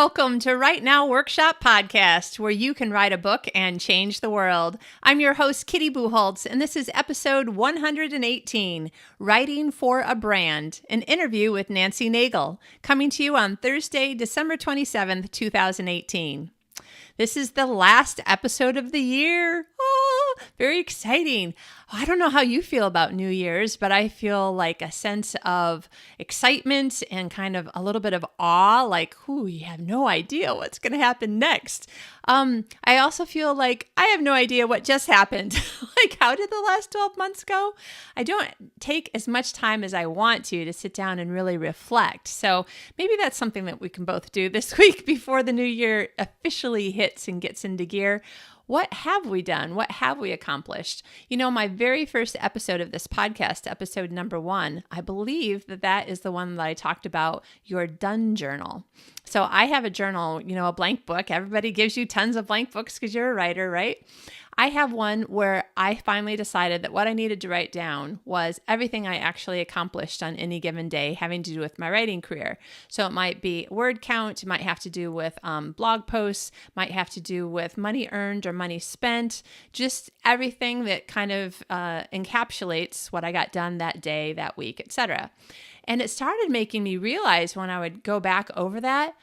Welcome to Write Now Workshop Podcast, where you can write a book and change the world. I'm your host, Kitty Bucholtz, and this is episode 118, Writing for a Brand, an interview with Nancy Naigle, coming to you on Thursday, December 27th, 2018. This is the last episode of the year. Oh, very exciting. I don't know how you feel about New Year's, but I feel like a sense of excitement and kind of a little bit of awe, like, you have no idea what's going to happen next. I also feel like I have no idea what just happened. Like, how did the last 12 months go? I don't take as much time as I want to sit down and really reflect. So maybe that's something that we can both do this week before the new year officially hits and gets into gear. What have we done? What have we accomplished? You know, my very first episode of this podcast, episode number 1, I believe that is the one that I talked about your done journal. So I have a journal, a blank book. Everybody gives you tons of blank books because you're a writer, right? I have one where I finally decided that what I needed to write down was everything I actually accomplished on any given day having to do with my writing career. So it might be word count, it might have to do with blog posts, might have to do with money earned or money spent, just everything that kind of encapsulates what I got done that day, that week, etc. And it started making me realize when I would go back over that,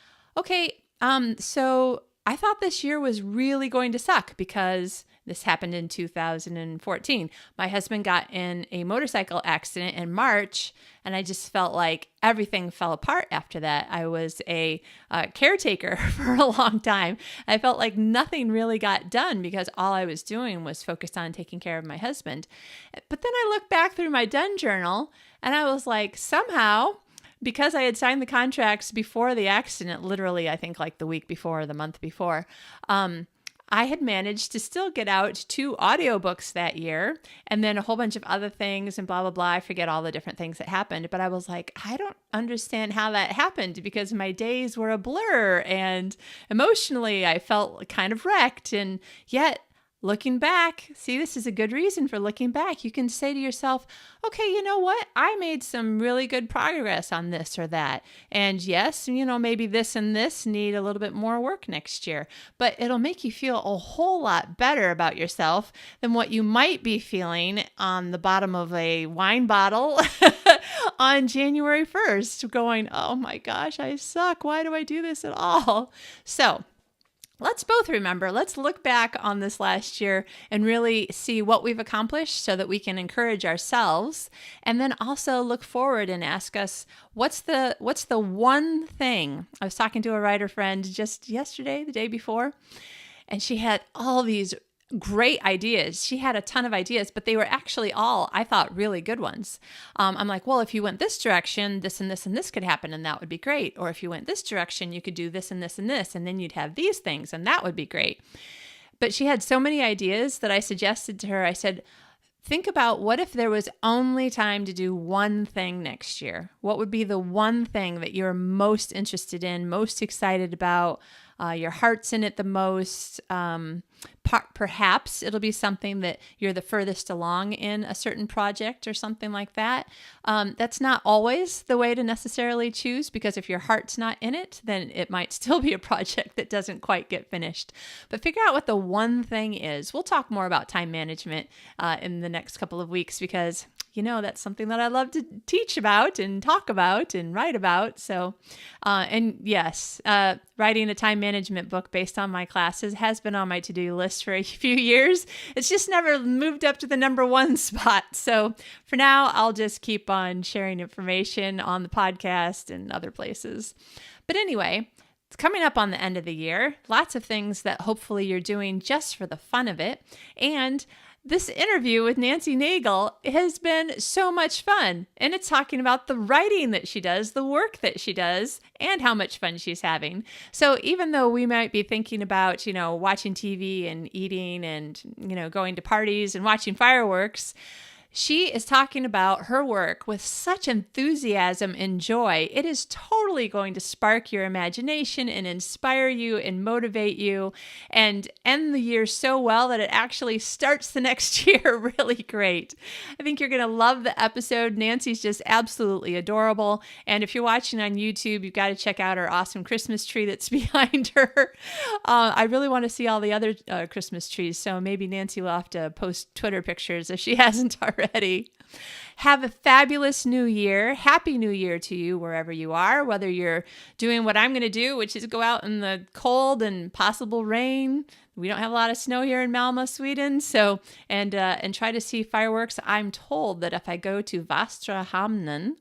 so I thought this year was really going to suck because this happened in 2014. My husband got in a motorcycle accident in March, and I just felt like everything fell apart after that. I was a caretaker for a long time. I felt like nothing really got done because all I was doing was focused on taking care of my husband. But then I looked back through my done journal, and I was like, somehow, because I had signed the contracts before the accident, literally, I think like the week before or the month before, I had managed to still get out 2 audiobooks that year and then a whole bunch of other things and blah, blah, blah. I forget all the different things that happened, but I was like, I don't understand how that happened because my days were a blur and emotionally I felt kind of wrecked. And yet, looking back, see, this is a good reason for looking back. You can say to yourself, okay, you know what? I made some really good progress on this or that. And yes, maybe this and this need a little bit more work next year, but it'll make you feel a whole lot better about yourself than what you might be feeling on the bottom of a wine bottle on January 1st, going, oh my gosh, I suck. Why do I do this at all? So, let's both remember, let's look back on this last year and really see what we've accomplished so that we can encourage ourselves, and then also look forward and ask us, what's the one thing? I was talking to a writer friend just yesterday, the day before, and she had all these great ideas. She had a ton of ideas, but they were actually all, I thought, really good ones. I'm like, well, if you went this direction, this and this and this could happen, and that would be great. Or if you went this direction, you could do this and this and this, and then you'd have these things, and that would be great. But she had so many ideas that I suggested to her, I said, think about what if there was only time to do one thing next year? What would be the one thing that you're most interested in, most excited about, your heart's in it the most? Perhaps it'll be something that you're the furthest along in a certain project or something like that. That's not always the way to necessarily choose, because if your heart's not in it, then it might still be a project that doesn't quite get finished. But figure out what the one thing is. We'll talk more about time management in the next couple of weeks because that's something that I love to teach about and talk about and write about. So, and yes, writing a time management book based on my classes has been on my to-do list for a few years. It's just never moved up to the number 1 spot. So for now, I'll just keep on sharing information on the podcast and other places. But anyway, it's coming up on the end of the year. Lots of things that hopefully you're doing just for the fun of it. And this interview with Nancy Naigle has been so much fun, and it's talking about the writing that she does, the work that she does, and how much fun she's having. So even though we might be thinking about, watching TV and eating and, going to parties and watching fireworks, She is talking about her work with such enthusiasm and joy. It is totally going to spark your imagination and inspire you and motivate you and end the year so well that it actually starts the next year really great. I think you're going to love the episode. Nancy's just absolutely adorable. And if you're watching on YouTube, you've got to check out her awesome Christmas tree that's behind her. I really want to see all the other Christmas trees, so maybe Nancy will have to post Twitter pictures if she hasn't already. Have a fabulous new year. Happy New Year to you wherever you are, whether you're doing what I'm going to do, which is go out in the cold and possible rain. We don't have a lot of snow here in Malmö, Sweden, so and try to see fireworks. I'm told that if I go to Västra Hamnen,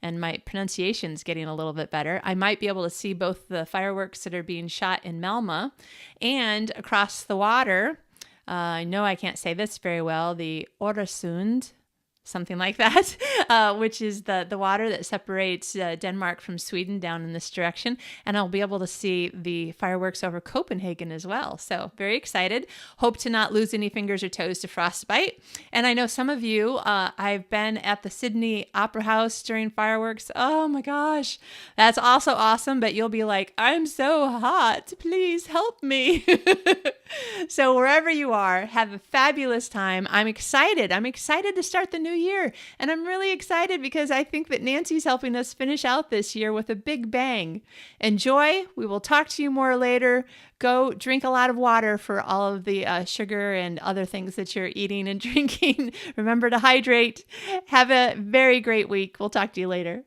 and my pronunciation's getting a little bit better, I might be able to see both the fireworks that are being shot in Malmö and across the water. I know I can't say this very well, the Öresund, something like that, which is the water that separates Denmark from Sweden down in this direction. And I'll be able to see the fireworks over Copenhagen as well. So very excited. Hope to not lose any fingers or toes to frostbite. And I know some of you, I've been at the Sydney Opera House during fireworks. Oh my gosh, that's also awesome. But you'll be like, I'm so hot. Please help me. So wherever you are, have a fabulous time. I'm excited. I'm excited to start the new year. And I'm really excited because I think that Nancy's helping us finish out this year with a big bang. Enjoy. We will talk to you more later. Go drink a lot of water for all of the sugar and other things that you're eating and drinking. Remember to hydrate. Have a very great week. We'll talk to you later.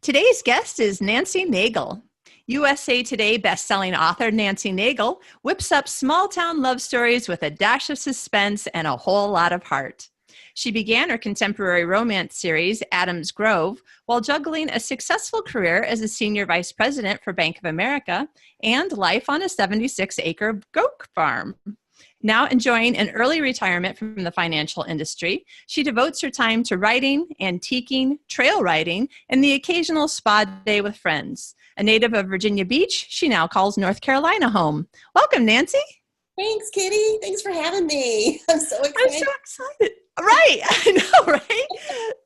Today's guest is Nancy Naigle. USA Today bestselling author Nancy Naigle whips up small-town love stories with a dash of suspense and a whole lot of heart. She began her contemporary romance series, Adams Grove, while juggling a successful career as a senior vice president for Bank of America and life on a 76-acre goat farm. Now enjoying an early retirement from the financial industry, she devotes her time to writing, antiquing, trail riding, and the occasional spa day with friends. A native of Virginia Beach, she now calls North Carolina home. Welcome, Nancy. Thanks, Kitty. Thanks for having me. I'm so excited. Right. I know, right?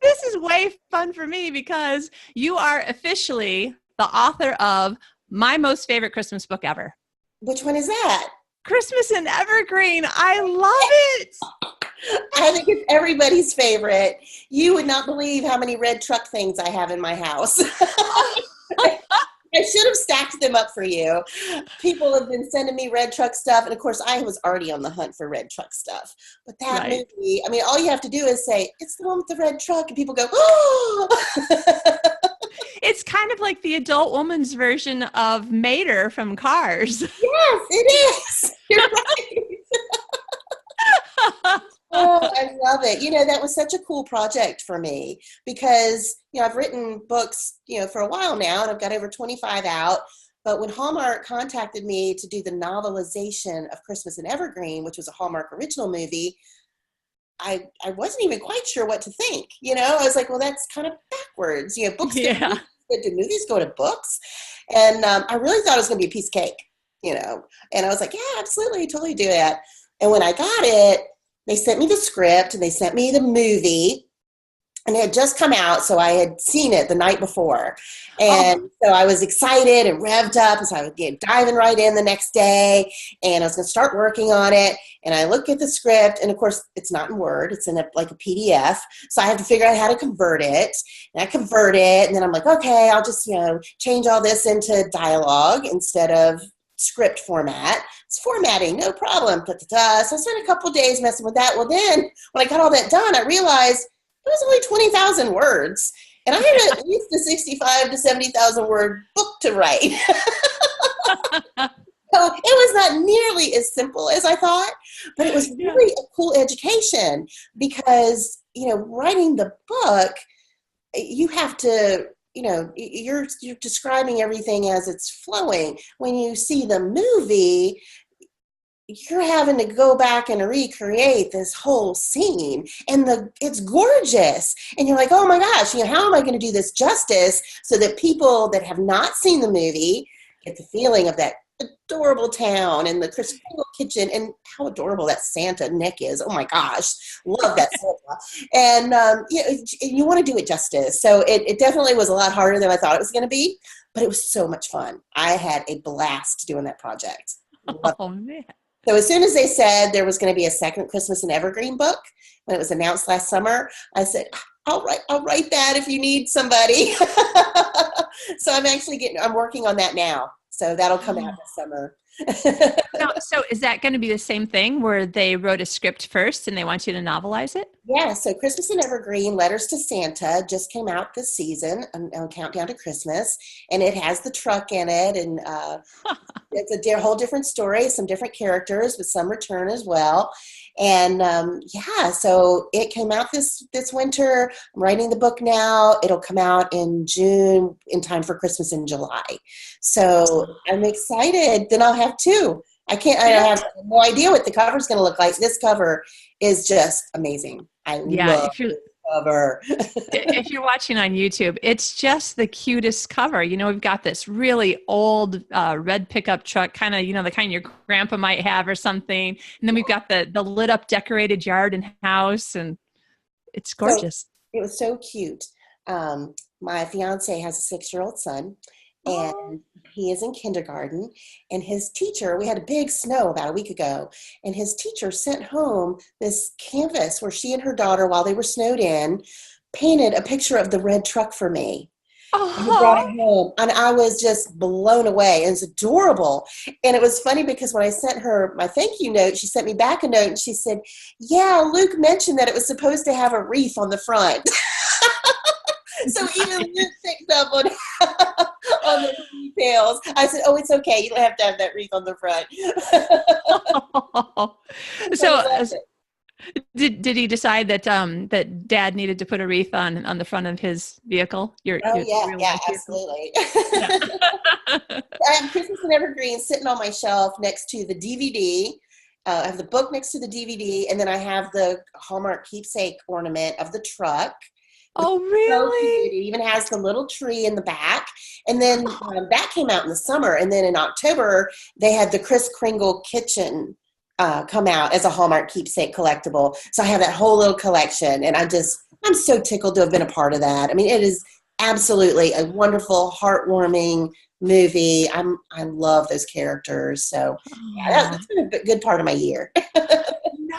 This is way fun for me because you are officially the author of my most favorite Christmas book ever. Which one is that? Christmas An Evergreen. I love it. I think it's everybody's favorite. You would not believe how many red truck things I have in my house. I should have stacked them up for you. People have been sending me red truck stuff. And of course, I was already on the hunt for red truck stuff. But that movie, I mean, all you have to do is say, it's the one with the red truck. And people go, oh! It's kind of like the adult woman's version of Mater from Cars. Yes, it is. You're right. Oh, I love it. You know, that was such a cool project for me because, you know, I've written books, you know, for a while now and I've got over 25 out. But when Hallmark contacted me to do the novelization of Christmas An Evergreen, which was a Hallmark original movie, I wasn't even quite sure what to think. You know, I was like, well, that's kind of backwards. You know, books go to movies, do movies go to books? And I really thought it was going to be a piece of cake, you know. And I was like, yeah, absolutely, totally do that. And when I got it, they sent me the script and they sent me the movie and it had just come out. So I had seen it the night before. And so I was excited and revved up. And so I would get diving right in the next day and I was going to start working on it. And I look at the script and of course it's not in Word. It's in like a PDF. So I have to figure out how to convert it and I convert it. And then I'm like, okay, I'll just, you know, change all this into dialogue instead of script format. It's formatting, no problem. So I spent a couple of days messing with that. Well, then when I got all that done, I realized it was only 20,000 words. And I had at least a 65 to 70,000 word book to write. So it was not nearly as simple as I thought, but it was really a cool education because, you know, writing the book, you have to, you know, you're describing everything as it's flowing. When you see the movie, you're having to go back and recreate this whole scene and it's gorgeous. And you're like, oh my gosh, you know, how am I going to do this justice so that people that have not seen the movie get the feeling of that adorable town and the Kris Kringle kitchen and how adorable that Santa Nick is. Oh my gosh, love that Santa. And you want to do it justice. So it definitely was a lot harder than I thought it was going to be, but it was so much fun. I had a blast doing that project. Oh man. So as soon as they said there was going to be a second Christmas and Evergreen book, when it was announced last summer, I said, I'll write that if you need somebody. So I'm working on that now. So that'll come out this summer. So is that going to be the same thing where they wrote a script first and they want you to novelize it? Yeah, so Christmas and Evergreen, Letters to Santa, just came out this season on Countdown to Christmas, and it has the truck in it, and it's a whole different story, some different characters, with some return as well. And so it came out this winter. I'm writing the book now. It'll come out in June in time for Christmas in July. So I'm excited. Then I'll have two. I have no idea what the cover is going to look like. This cover is just amazing. I love this cover. If you're watching on YouTube, it's just the cutest cover. You know, we've got this really old red pickup truck, kind of, the kind your grandpa might have or something. And then we've got the lit up decorated yard and house, and it's gorgeous. So, it was so cute. My fiance has a 6-year-old son, and he is in kindergarten, and his teacher, we had a big snow about a week ago, and his teacher sent home this canvas where she and her daughter, while they were snowed in, painted a picture of the red truck for me. And he brought it home, and I was just blown away. And it's adorable. And it was funny because when I sent her my thank you note, she sent me back a note, and she said, yeah, Luke mentioned that it was supposed to have a wreath on the front. So even Luke picked up on the details. I said, oh, it's okay. You don't have to have that wreath on the front. So did he decide that that Dad needed to put a wreath on the front of his vehicle? Yeah, absolutely. I have Christmas and Evergreen sitting on my shelf next to the DVD. I have the book next to the DVD, and then I have the Hallmark keepsake ornament of the truck. Oh, really? It even has the little tree in the back. And then that came out in the summer. And then in October, they had the Kris Kringle kitchen come out as a Hallmark keepsake collectible. So I have that whole little collection. And I'm so tickled to have been a part of that. I mean, it is absolutely a wonderful, heartwarming movie. I love those characters. So that's been a good part of my year.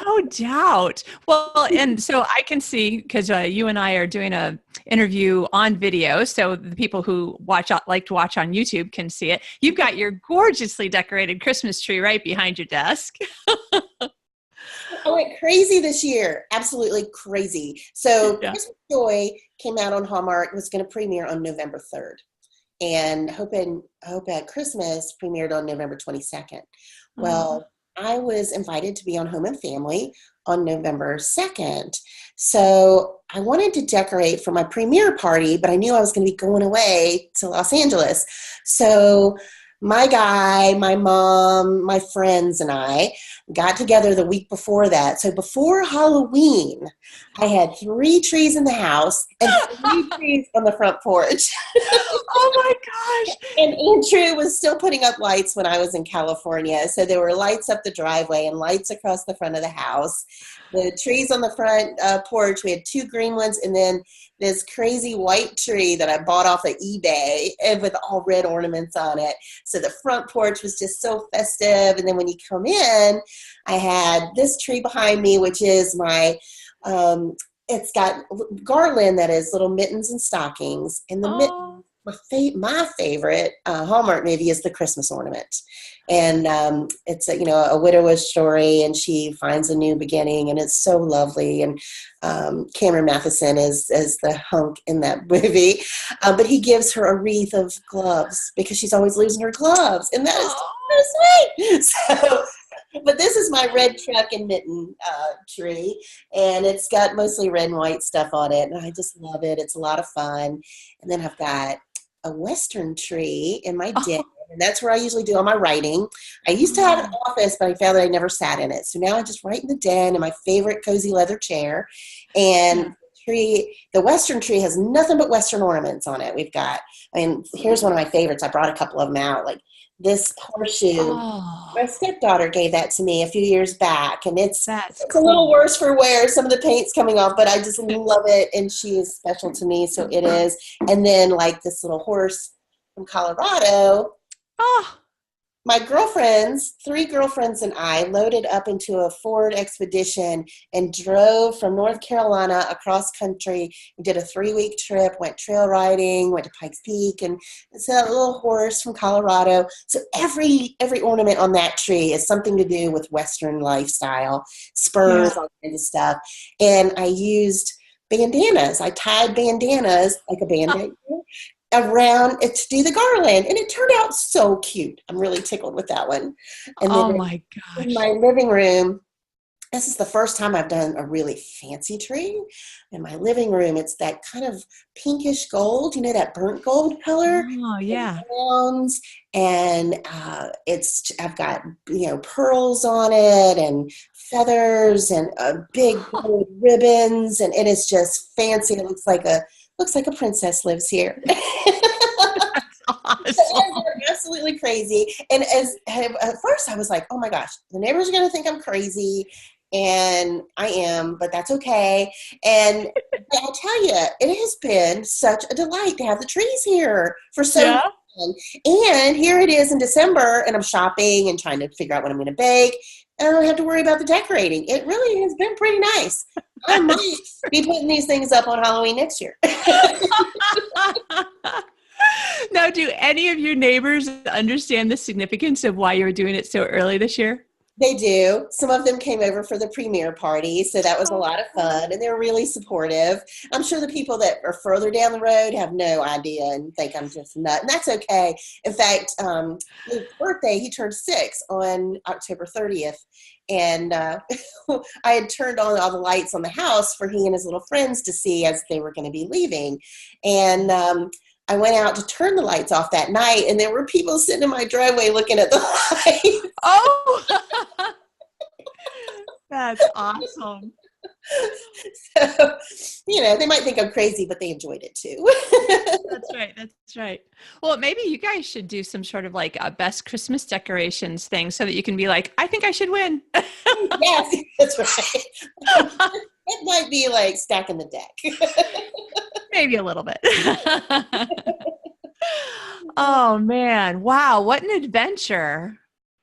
No doubt. Well, and so I can see, because you and I are doing a interview on video, so the people who like to watch on YouTube can see it. You've got your gorgeously decorated Christmas tree right behind your desk. I went crazy this year. Absolutely crazy. So Christmas Joy came out on Hallmark. It was going to premiere on November 3rd. And Hope at Christmas premiered on November 22nd. Well, I was invited to be on Home and Family on November 2nd. So I wanted to decorate for my premiere party, but I knew I was going to be going away to Los Angeles. So my guy, my mom, my friends, and I got together the week before that. So before Halloween, I had 3 trees in the house and 3 trees on the front porch. Oh my gosh. And Andrew was still putting up lights when I was in California. So there were lights up the driveway and lights across the front of the house. The trees on the front porch, we had 2 green ones, and then this crazy white tree that I bought off of eBay and with all red ornaments on it. So the front porch was just so festive. And then when you come in, I had this tree behind me, which is my, it's got garland that is little mittens and stockings. And the mittens, my favorite Hallmark movie is The Christmas Ornament. And it's a widowish story, and she finds a new beginning, and it's so lovely. And Cameron Matheson is the hunk in that movie, but he gives her a wreath of gloves because she's always losing her gloves, and that is so sweet. So, but this is my red truck and mitten tree, and it's got mostly red and white stuff on it, and I just love it. It's a lot of fun. And then I've got a Western tree in my den. And that's where I usually do all my writing. I used to have an office, but I found that I never sat in it. So now I just write in the den in my favorite cozy leather chair. And the Western tree has nothing but Western ornaments on it. Here's one of my favorites. I brought a couple of them out, like this horseshoe. Oh, My stepdaughter gave that to me a few years back, and that's it's a little cool. worse for wear. Some of the paint's coming off, but I just love it, and she is special to me, so it is. And then like this little horse from Colorado, Oh, my three girlfriends and I loaded up into a Ford Expedition and drove from North Carolina across country. We did a 3-week trip, went trail riding, went to Pikes Peak, and it's a little horse from Colorado. So every ornament on that tree is something to do with Western lifestyle, spurs, yeah. all kinds of stuff. And I used bandanas. I tied bandanas like a band-aid around it to do the garland, and it turned out so cute. I'm really tickled with that one. And then Oh my in gosh. my living room, this is the first time I've done a really fancy tree. In my living room, it's that kind of pinkish gold, that burnt gold color, Oh and yeah. browns, and I've got pearls on it and feathers and big gold ribbons, and it is just fancy. It looks like a princess lives here. Awesome. They're absolutely crazy. And at first I was like, oh my gosh, the neighbors are going to think I'm crazy. And I am, but that's okay. And I'll tell you, it has been such a delight to have the trees here for so Yeah. long. And here it is in December, and I'm shopping and trying to figure out what I'm going to bake. And I don't have to worry about the decorating. It really has been pretty nice. I might be putting these things up on Halloween next year. Now, do any of your neighbors understand the significance of why you were doing it so early this year? They do. Some of them came over for the premiere party, so that was a Oh, lot of fun, and they're really supportive. I'm sure the people that are further down the road have no idea and think I'm just nuts, and that's okay. In fact, Luke's birthday, he turned 6 on October 30th, and I had turned on all the lights on the house for he and his little friends to see as they were going to be leaving, and I went out to turn the lights off that night, and there were people sitting in my driveway looking at the lights. oh, that's awesome. So, they might think I'm crazy, but they enjoyed it too. That's right. That's right. Well, maybe you guys should do some sort of like a best Christmas decorations thing so that you can be like, I think I should win. Yes, that's right. It might be like stacking the deck. Maybe a little bit. Oh man. Wow. What an adventure.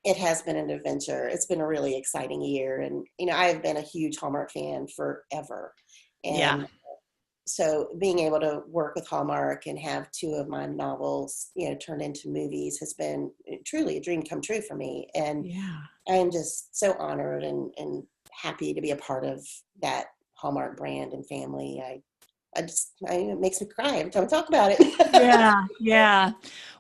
It has been an adventure. It's been a really exciting year. And, I have been a huge Hallmark fan forever. Yeah. And so being able to work with Hallmark and have 2 of my novels, turned into movies has been truly a dream come true for me. And Yeah. I'm just so honored and happy to be a part of that Hallmark brand and family. It makes me cry every time I talk about it. Yeah. Yeah.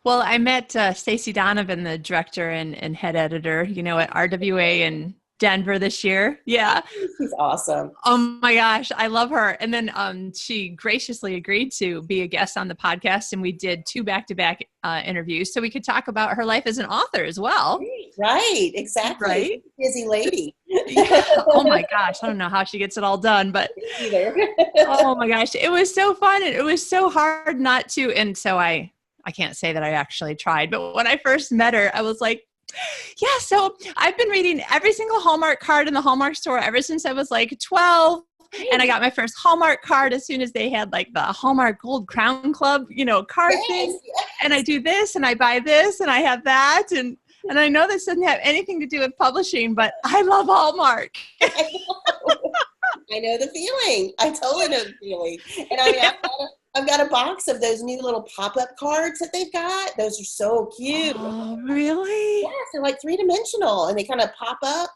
Well, I met Stacey Donovan, the director and head editor, at RWA in Denver this year. Yeah. She's awesome. Oh my gosh, I love her. And then she graciously agreed to be a guest on the podcast, and we did 2 back-to-back interviews so we could talk about her life as an author as well. Right, exactly. Right? Busy lady. Yeah. Oh my gosh, I don't know how she gets it all done, but Either. oh my gosh, it was so fun, and it was so hard not to. And so I can't say that I actually tried, but when I first met her, I was like, yeah, so I've been reading every single Hallmark card in the Hallmark store ever since I was like 12. And I got my first Hallmark card as soon as they had like the Hallmark Gold Crown Club, card Yes, thing. yes. And I do this and I buy this and I have that. And I know this doesn't have anything to do with publishing, but I love Hallmark. I know the feeling. I totally know the feeling. And I've got a box of those new little pop-up cards that they've got. Those are so cute. Oh, really? Yes, they're like 3-dimensional, and they kind of pop up.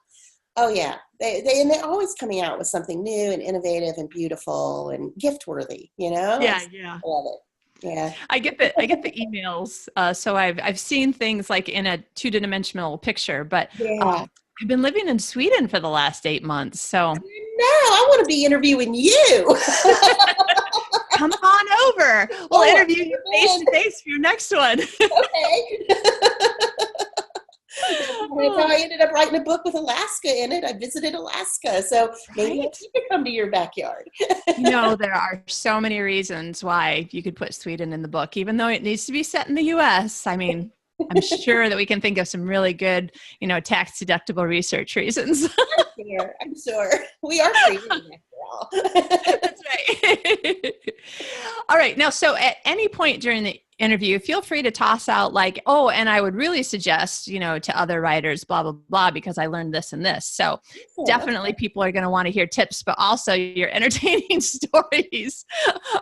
Oh yeah, they're always coming out with something new and innovative and beautiful and gift worthy. Yeah, yeah. I love it. Yeah. I get the emails. So I've seen things like in a 2-dimensional picture, but Yeah. I've been living in Sweden for the last 8 months. So No, I want to be interviewing you. come on over. We'll interview you face to face for your next one. Okay. That's how I ended up writing a book with Alaska in it. I visited Alaska, so maybe Right? you could come to your backyard. There are so many reasons why you could put Sweden in the book, even though it needs to be set in the U.S. I mean, I'm sure that we can think of some really good, tax deductible research reasons. I'm sure. We are creating after all. That's right. All right. Now, so at any point during the interview, feel free to toss out like, oh, and I would really suggest, to other writers, blah, blah, blah, because I learned this and this. So definitely people are going to want to hear tips, but also your entertaining stories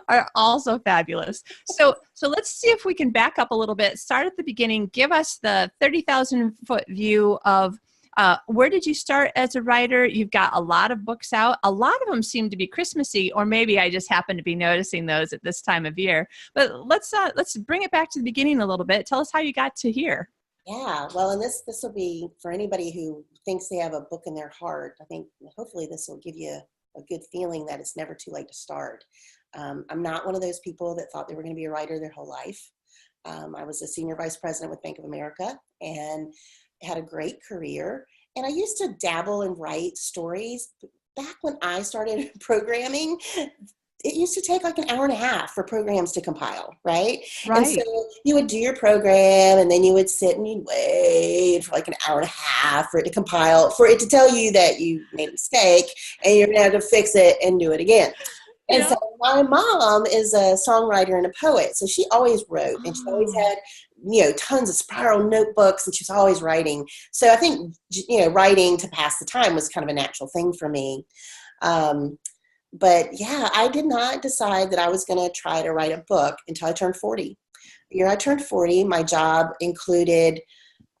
are also fabulous. So let's see if we can back up a little bit, start at the beginning, give us the 30,000 foot view of where did you start as a writer? You've got a lot of books out. A lot of them seem to be Christmassy, or maybe I just happen to be noticing those at this time of year. But let's bring it back to the beginning a little bit. Tell us how you got to here. Yeah, well, and this will be for anybody who thinks they have a book in their heart. I think hopefully this will give you a good feeling that it's never too late to start. I'm not one of those people that thought they were going to be a writer their whole life. I was a senior vice president with Bank of America and had a great career. And I used to dabble and write stories. Back when I started programming, it used to take like an hour and a half for programs to compile, right? And so you would do your program and then you would sit and you'd wait for like an hour and a half for it to compile, for it to tell you that you made a mistake and you're going to have to fix it and do it again. And so my mom is a songwriter and a poet. So she always wrote and she always had, tons of spiral notebooks and she was always writing. So I think, writing to pass the time was kind of a natural thing for me. But yeah, I did not decide that I was going to try to write a book until I turned 40. The year I turned 40, my job included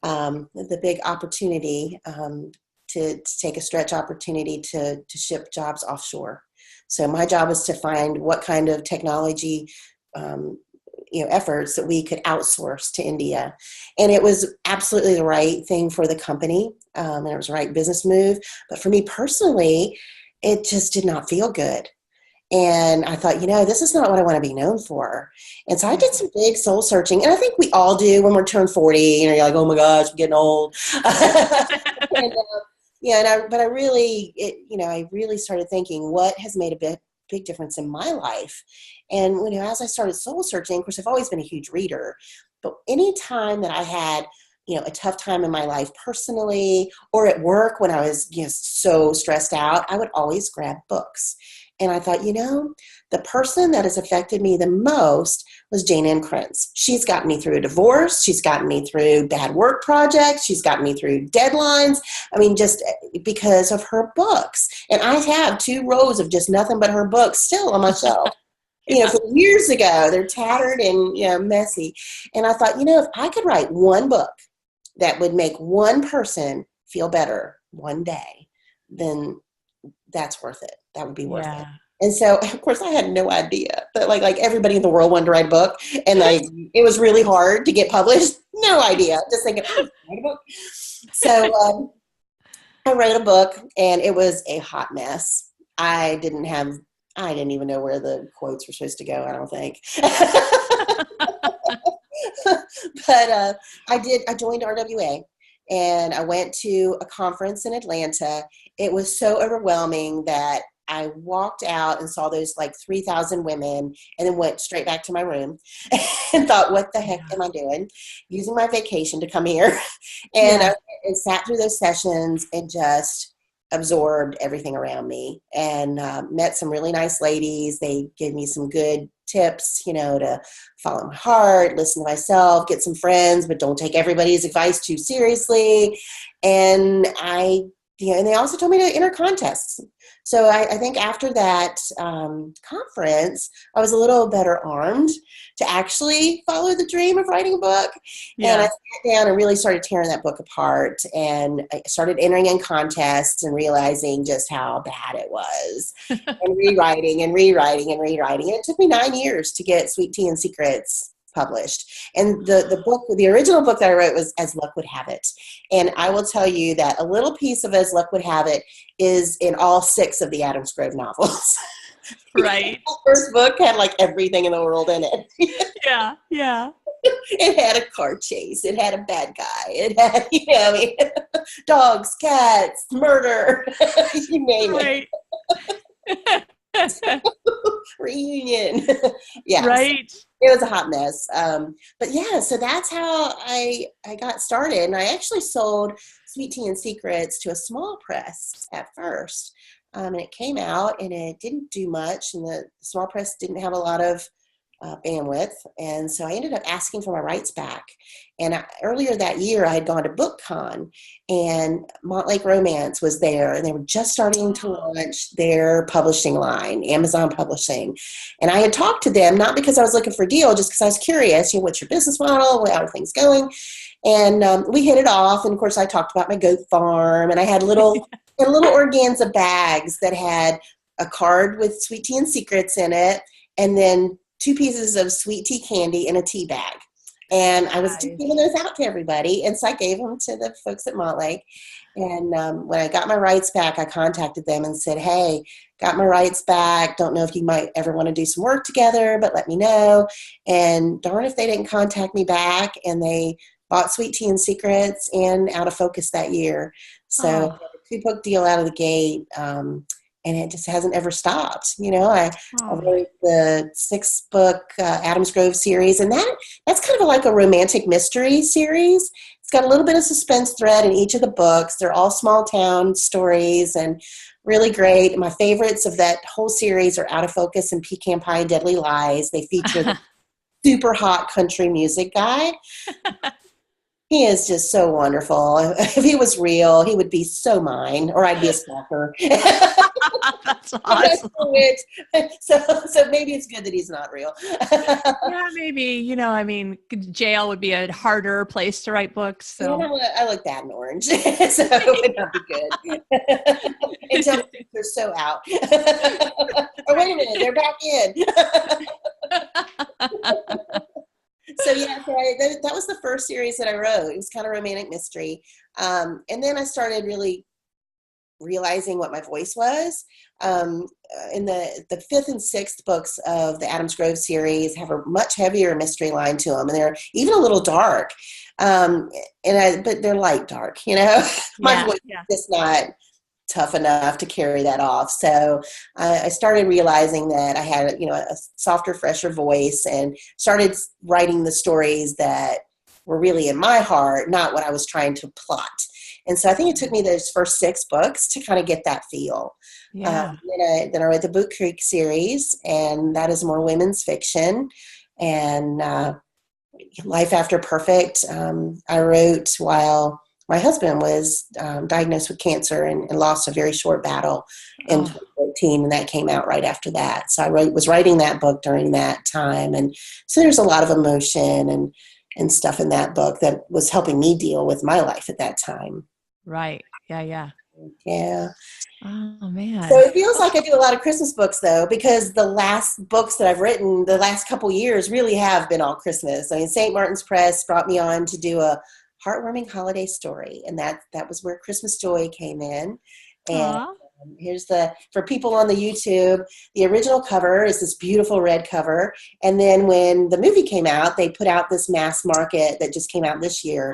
the big opportunity to take a stretch opportunity to ship jobs offshore. So my job was to find what kind of technology efforts that we could outsource to India. And it was absolutely the right thing for the company. And it was the right business move. But for me personally, it just did not feel good. And I thought, this is not what I want to be known for. And so I did some big soul searching. And I think we all do when we're turned 40. You're like, oh my gosh, I'm getting old. But I really started thinking, what has made a big difference in my life? And as I started soul searching, of course, I've always been a huge reader, but any time that I had a tough time in my life personally or at work when I was so stressed out, I would always grab books. And I thought, the person that has affected me the most was Jane Ann Krentz. She's gotten me through a divorce. She's gotten me through bad work projects. She's gotten me through deadlines. I mean, just because of her books. And I have 2 rows of just nothing but her books still on my shelf. From years ago, they're tattered and messy. And I thought, if I could write one book that would make one person feel better one day, then that's worth it. That would be worth it. And so, of course, I had no idea that like everybody in the world wanted to write a book, and it was really hard to get published. No idea. Just thinking, write a book. So I wrote a book, and it was a hot mess. I didn't even know where the quotes were supposed to go, I don't think. But I joined RWA and I went to a conference in Atlanta. It was so overwhelming that I walked out and saw those like 3,000 women and then went straight back to my room and thought, what the heck am I doing? Using my vacation to come here. And I sat through those sessions and just absorbed everything around me and met some really nice ladies. They gave me some good tips, to follow my heart, listen to myself, get some friends, but don't take everybody's advice too seriously. And and they also told me to enter contests. So I think after that conference, I was a little better armed to actually follow the dream of writing a book. Yeah. And I sat down and really started tearing that book apart. And I started entering in contests and realizing just how bad it was. And rewriting. And it took me 9 years to get Sweet Tea and Secrets published. And the original book that I wrote was As Luck Would Have It. And I will tell you that a little piece of As Luck Would Have It is in all 6 of the Adams Grove novels. Right. The first book had like everything in the world in it. Yeah. It had a car chase. It had a bad guy. It had, dogs, cats, murder, you name it. reunion. Yeah. Right. It was a hot mess. But yeah, so that's how I got started. And I actually sold Sweet Tea and Secrets to a small press at first. And it came out and it didn't do much. And the small press didn't have a lot of bandwidth. And so I ended up asking for my rights back. And earlier that year, I had gone to BookCon and Montlake Romance was there. And they were just starting to launch their publishing line, Amazon Publishing. And I had talked to them, not because I was looking for a deal, just because I was curious, what's your business model? How are things going? And we hit it off. And of course, I talked about my goat farm. And I had little organza bags that had a card with Sweet Tea and Secrets in it. And then 2 pieces of sweet tea candy in a tea bag. And I was just giving those out to everybody. And so I gave them to the folks at Montlake. And when I got my rights back, I contacted them and said, hey, got my rights back. Don't know if you might ever want to do some work together, but let me know. And darn if they didn't contact me back. And they bought Sweet Tea and Secrets and Out of Focus that year. So a 2-book deal out of the gate. And it just hasn't ever stopped. I wrote the 6-book Adams Grove series, and that's kind of like a romantic mystery series. It's got a little bit of suspense thread in each of the books. They're all small town stories and really great. My favorites of that whole series are Out of Focus and Pecan Pie and Deadly Lies. They feature the super hot country music guy. He is just so wonderful. If he was real, he would be so mine, or I'd be a stalker. That's awesome. So maybe it's good that he's not real. Yeah, maybe. Jail would be a harder place to write books. So I look bad in orange, so it would not be good. Until they're so out. Or wait a minute, they're back in. So that was the first series that I wrote. It was kind of romantic mystery. And then I started really realizing what my voice was. In the 5th and 6th books of the Adams Grove series have a much heavier mystery line to them, and they're even a little dark. But they're light dark, My voice is just not tough enough to carry that off. So I started realizing that I had, a softer, fresher voice, and started writing the stories that were really in my heart, not what I was trying to plot. And so I think it took me those first 6 books to kind of get that feel. Yeah. Then I wrote the Boot Creek series, and that is more women's fiction. And Life After Perfect, I wrote while my husband was diagnosed with cancer and lost a very short battle in 2014, and that came out right after that. So I was writing that book during that time, and so there's a lot of emotion and stuff in that book that was helping me deal with my life at that time. Right. Yeah. Oh, man. So it feels like I do a lot of Christmas books, though, because the last books that I've written the last couple years really have been all Christmas. I mean, St. Martin's Press brought me on to do a heartwarming holiday story, and that was where Christmas Joy came in. And here's for people on the YouTube, the original cover is this beautiful red cover, and then when the movie came out, they put out this mass market that just came out this year.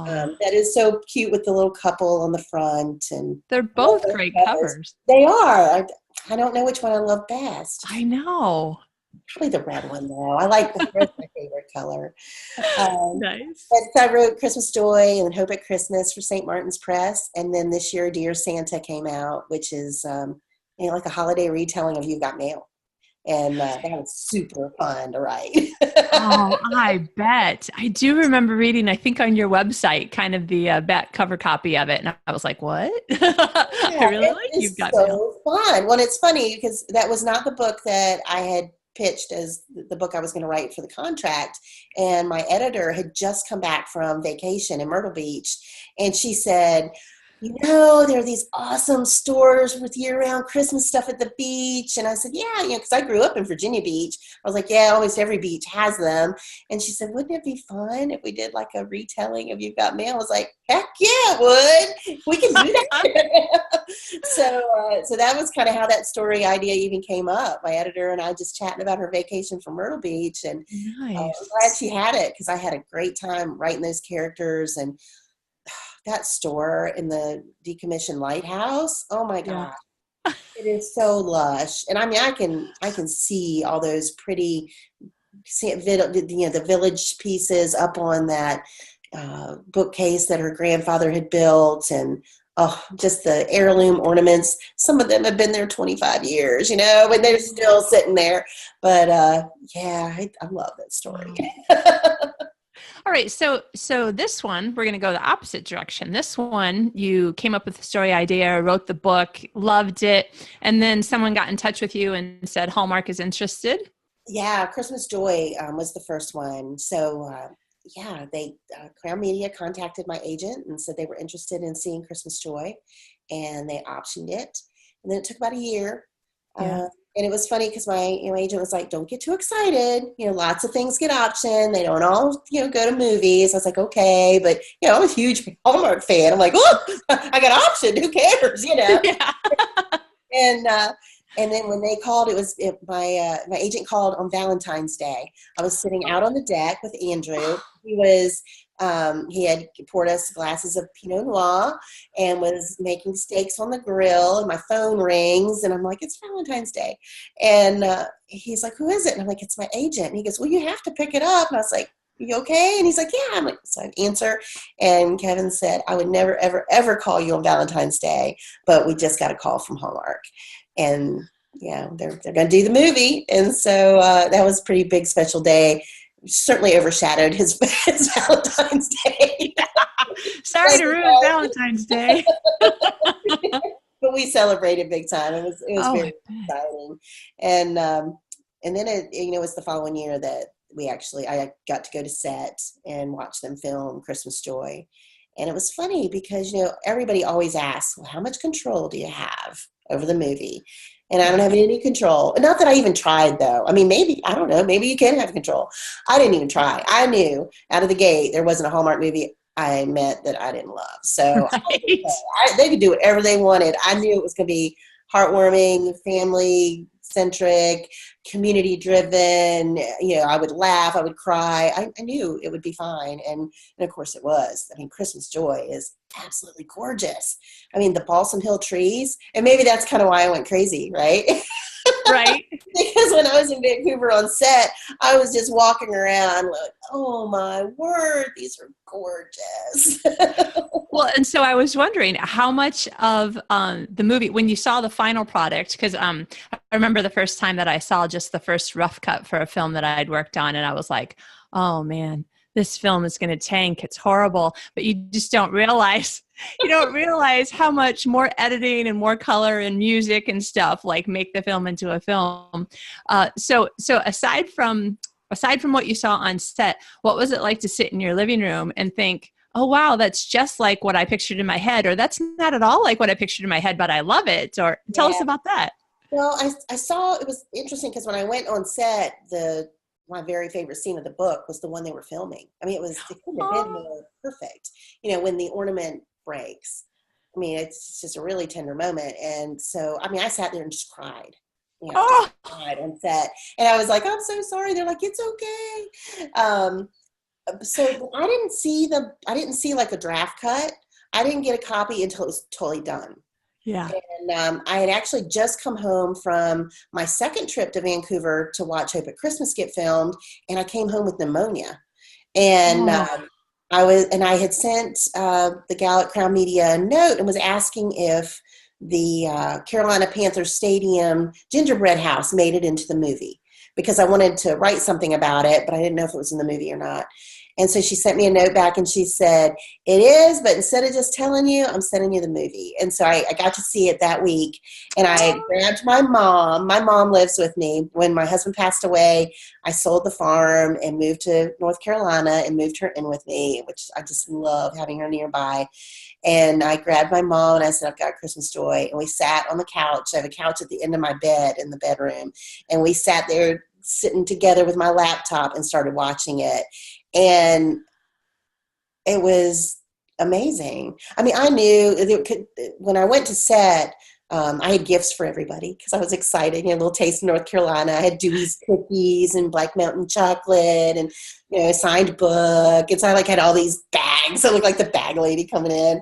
That is so cute with the little couple on the front, and they're both great covers. They are. I don't know which one I love best. I know. Probably the red one, though. I like the red's my favorite color. Nice. But I wrote Christmas Joy and Hope at Christmas for St. Martin's Press. And then this year, Dear Santa came out, which is like a holiday retelling of You Got Mail. And that was super fun to write. I bet. I do remember reading, I think on your website, kind of the back cover copy of it. And I was like, what? I really like You've Got Mail. Fun. Well, it's funny because that was not the book that I had pitched as the book I was going to write for the contract. And my editor had just come back from vacation in Myrtle Beach. And she said, there are these awesome stores with year-round Christmas stuff at the beach. And I said, yeah, because I grew up in Virginia Beach. I was like, yeah, almost every beach has them. And she said, wouldn't it be fun if we did like a retelling of You've Got Mail? I was like, heck yeah, it would. We can do that. So that was kind of how that story idea even came up. My editor and I just chatting about her vacation from Myrtle Beach. And nice. I'm glad she had it because I had a great time writing those characters. And that store in the decommissioned lighthouse, oh my God. It is so lush. And I mean, I can see all those pretty, the village pieces up on that bookcase that her grandfather had built, and oh, just the heirloom ornaments. Some of them have been there 25 years, but they're still sitting there. But yeah, I love that story. All right. So this one, we're going to go the opposite direction. This one, you came up with the story idea, wrote the book, loved it, and then someone got in touch with you and said Hallmark is interested. Yeah, Christmas Joy was the first one. So yeah, they Crown Media contacted my agent and said they were interested in seeing Christmas Joy, and they optioned it. And then it took about a year. Yeah. And it was funny because my agent was like, don't get too excited. Lots of things get optioned. They don't all, go to movies. I was like, okay. But, I'm a huge Hallmark fan. I'm like, look, I got optioned. Who cares, Yeah. And then when they called, my agent called on Valentine's Day. I was sitting out on the deck with Andrew. He had poured us glasses of Pinot Noir and was making steaks on the grill, and my phone rings and I'm like, it's Valentine's Day. And he's like, who is it? And I'm like, it's my agent. And he goes, well, you have to pick it up. And I was like, you okay? And he's like, yeah. I'm like, so I answer. And Kevin said, I would never, ever, ever call you on Valentine's Day, but we just got a call from Hallmark. And yeah, they're going to do the movie. And so that was a pretty big special day. Certainly overshadowed his Valentine's Day. Sorry to ruin Valentine's Day. But we celebrated big time. It was very exciting. And then it was the following year that I got to go to set and watch them film Christmas Joy. And it was funny because, everybody always asks, well, how much control do you have over the movie? And I don't have any control. Not that I even tried, though. I mean, maybe, I don't know, maybe you can have control. I didn't even try. I knew out of the gate there wasn't a Hallmark movie I met that I didn't love. So they could do whatever they wanted. I knew it was going to be heartwarming, family-centric, community-driven. I would laugh. I would cry. I knew it would be fine. And of course it was. I mean, Christmas Joy is absolutely gorgeous. I mean, the Balsam Hill trees. And maybe that's kind of why I went crazy, right? Right. Because when I was in Vancouver on set, I was just walking around like, oh my word, these are gorgeous. Well, and so I was wondering how much of the movie, when you saw the final product, because I remember the first time that I saw just the first rough cut for a film that I had worked on, and I was like, oh man, this film is going to tank. It's horrible. But you just don't realize, how much more editing and more color and music and stuff like make the film into a film. So aside from what you saw on set, what was it like to sit in your living room and think, oh, wow, that's just like what I pictured in my head, or that's not at all like what I pictured in my head, but I love it? Or tell us about that. Well, I saw, it was interesting because when I went on set, my very favorite scene of the book was the one they were filming. I mean, it couldn't have been more perfect. When the ornament breaks. I mean, it's just a really tender moment. And so, I mean, I sat there and just cried. Cried on set. And I was like, I'm so sorry. They're like, it's okay. So I didn't see like a draft cut. I didn't get a copy until it was totally done. Yeah. And I had actually just come home from my second trip to Vancouver to watch Hope at Christmas get filmed, and I came home with pneumonia. And I had sent the gal at Crown Media a note and was asking if the Carolina Panthers Stadium gingerbread house made it into the movie, because I wanted to write something about it, but I didn't know if it was in the movie or not. And so she sent me a note back and she said, it is, but instead of just telling you, I'm sending you the movie. And so I got to see it that week, and I grabbed my mom. My mom lives with me. When my husband passed away, I sold the farm and moved to North Carolina and moved her in with me, which I just love having her nearby. And I grabbed my mom and I said, I've got Christmas Joy. And we sat on the couch. I have a couch at the end of my bed in the bedroom. And we sat there sitting together with my laptop and started watching it. And it was amazing. I mean, I knew when I went to set, I had gifts for everybody because I was excited. A little taste of North Carolina. I had Dewey's cookies and Black Mountain chocolate and, a signed book. And so I had all these bags. I looked like the bag lady coming in.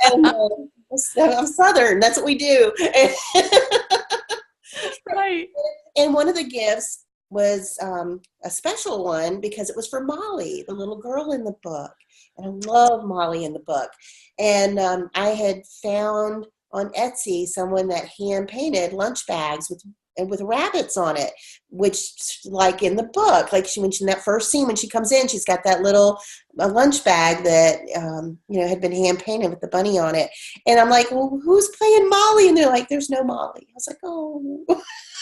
And I'm Southern. That's what we do. Right. And one of the gifts was a special one because it was for Molly, the little girl in the book. And I love Molly in the book. And I had found on Etsy someone that hand painted lunch bags with rabbits on it, which, like in the book, like she mentioned that first scene when she comes in, she's got that little lunch bag that had been hand painted with the bunny on it. And I'm like, well, who's playing Molly? And they're like, there's no Molly. I was like, oh.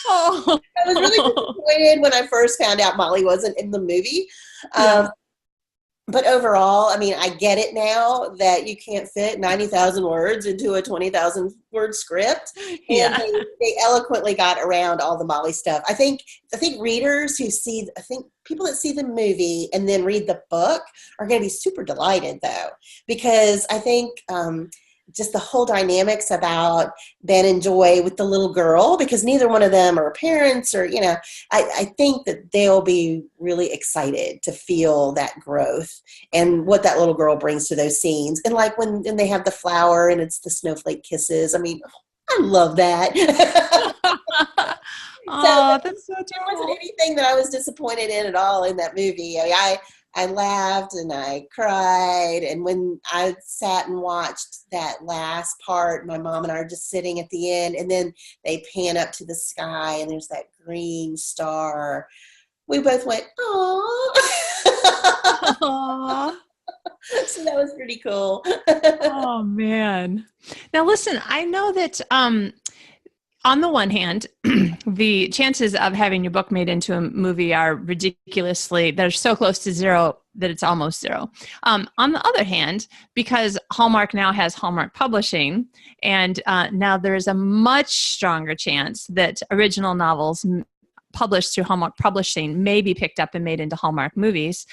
Oh. I was really disappointed when I first found out Molly wasn't in the movie. Yeah. But overall, I mean, I get it now that you can't fit 90,000 words into a 20,000 word script. And they eloquently got around all the Molly stuff. I think readers people that see the movie and then read the book are going to be super delighted, though, because I think just the whole dynamics about Ben and Joy with the little girl, because neither one of them are parents or, I think that they'll be really excited to feel that growth and what that little girl brings to those scenes. And like when they have the flower and it's the snowflake kisses. I mean, I love that. Oh, that's so there wasn't anything that I was disappointed in at all in that movie. I mean, I laughed and I cried. And when I sat and watched that last part, my mom and I are just sitting at the end, and then they pan up to the sky and there's that green star. We both went, "Aww." So that was pretty cool. Oh, man. Now, listen, I know that on the one hand, the chances of having your book made into a movie are they're so close to zero that it's almost zero. On the other hand, because Hallmark now has Hallmark Publishing, and now there is a much stronger chance that original novels published through Hallmark Publishing may be picked up and made into Hallmark movies.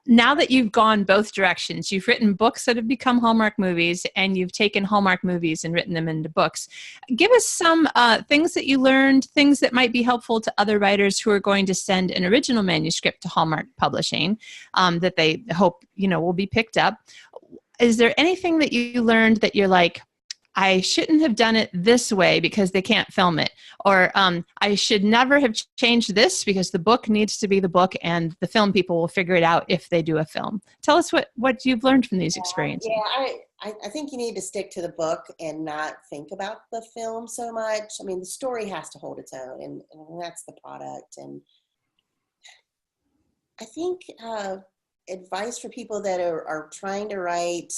Now that you've gone both directions, you've written books that have become Hallmark movies, and you've taken Hallmark movies and written them into books. Give us some things that you learned, things that might be helpful to other writers who are going to send an original manuscript to Hallmark Publishing that they hope, will be picked up. Is there anything that you learned that you're like, I shouldn't have done it this way because they can't film it, or I should never have changed this because the book needs to be the book and the film people will figure it out if they do a film? Tell us what you've learned from these experiences. Yeah, I think you need to stick to the book and not think about the film so much. I mean, the story has to hold its own, and that's the product. And I think advice for people that are trying to write